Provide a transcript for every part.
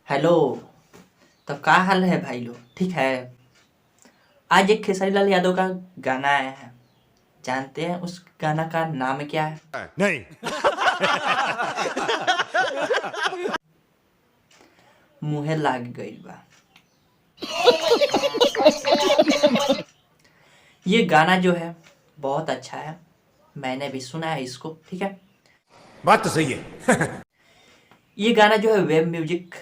Hello, तो क्या हाल है भाई लोग, ठीक है। आज एक खेसारी लाल यादव का गाना आया है, जानते हैं उस गाना का नाम क्या है? नहीं। मुहे लाग गई बा। ये गाना जो है बहुत अच्छा है, मैंने भी सुना है इसको, ठीक है। बात तो सही है। ये गाना जो है वेब म्यूजिक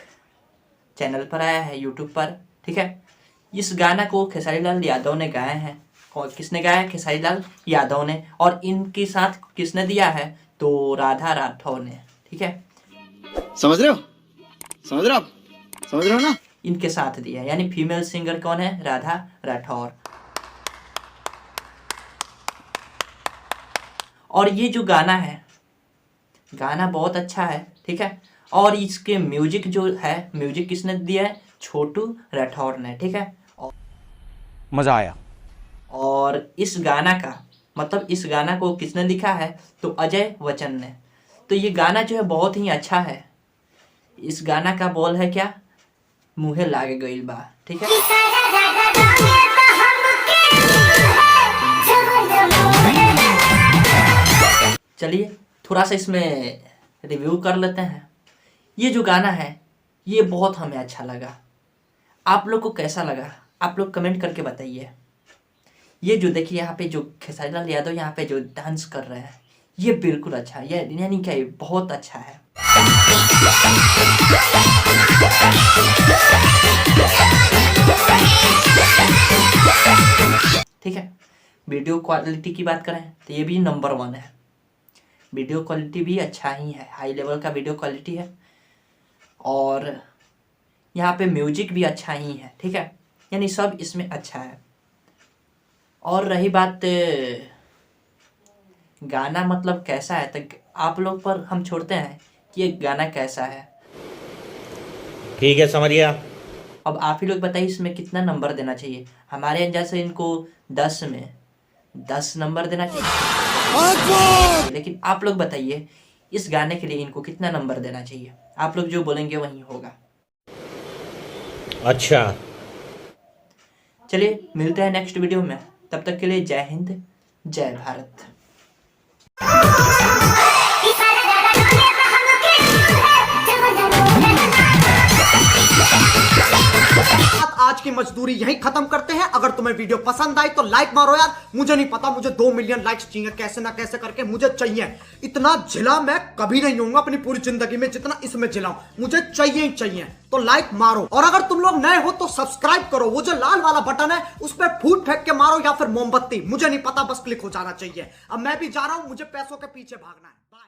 चैनल पर आया है, यूट्यूब पर, ठीक है। इस गाना को खेसारी लाल यादव ने गाया है। किसने गाया है? खेसारी लाल यादव ने। और इनके साथ किसने दिया है? तो राधा राठौर ने, ठीक है। समझ रहे हो? समझ रहे हो आप? समझ रहे हो ना? इनके साथ दिया है, यानी फीमेल सिंगर कौन है? राधा राठौर। और ये जो गाना है, गाना बहुत अच्छा है, ठीक है। और इसके म्यूजिक जो है, म्यूजिक किसने दिया है? छोटू राठौर ने, ठीक है। मजा आया। और इस गाना का मतलब इस गाना को किसने लिखा है? तो अजय बच्चन ने। तो ये गाना जो है बहुत ही अच्छा है। इस गाना का बोल है क्या? मुहे लाग गइल बा, ठीक है। चलिए थोड़ा सा इसमें रिव्यू कर लेते हैं। ये जो गाना है ये बहुत हमें अच्छा लगा। आप लोग को कैसा लगा? आप लोग कमेंट करके बताइए। ये जो देखिए यहाँ पे जो खेसारी लाल यादव यहाँ पे जो डांस कर रहे हैं, ये बिल्कुल अच्छा है, ये यानी क्या, ये बहुत अच्छा है। ठीक है। वीडियो क्वालिटी की बात करें तो ये भी नंबर 1 है। वीडियो क्वालिटी भी अच्छा ही है, हाई लेवल का वीडियो क्वालिटी है। और यहाँ पे म्यूजिक भी अच्छा ही है, ठीक है। यानी सब इसमें अच्छा है। और रही बात गाना मतलब कैसा है, तो आप लोग पर हम छोड़ते हैं कि ये गाना कैसा है। ठीक है, समझ गया। अब आप ही लोग बताइए इसमें कितना नंबर देना चाहिए। हमारे अंदाज से इनको 10 में 10 नंबर देना चाहिए, लेकिन आप लोग बताइए इस गाने के लिए इनको कितना नंबर देना चाहिए। आप लोग जो बोलेंगे वही होगा। अच्छा, चलिए मिलते हैं नेक्स्ट वीडियो में, तब तक के लिए जय हिंद, जय भारत। आज की मजदूरी यहीं खत्म करते हैं। अगर तुम्हें वीडियो पसंद आई तो लाइक मारो यार। मुझे नहीं पता, मुझे 2 मिलियन लाइक्स चाहिए, कैसे ना कैसे करके मुझे चाहिए। इतना झिला मैं कभी नहीं होऊंगा अपनी पूरी जिंदगी में जितना इसमें झिलाऊं। मुझे चाहिए ही चाहिए, तो लाइक मारो। और अगर तुम लोग नए हो तो सब्सक्राइब करो। वो जो लाल वाला बटन है उस पर फूट फेंक के मारो या फिर मोमबत्ती, मुझे नहीं पता, बस क्लिक हो जाना चाहिए। अब मैं भी जा रहा हूं, मुझे पैसों के पीछे भागना है। बाय।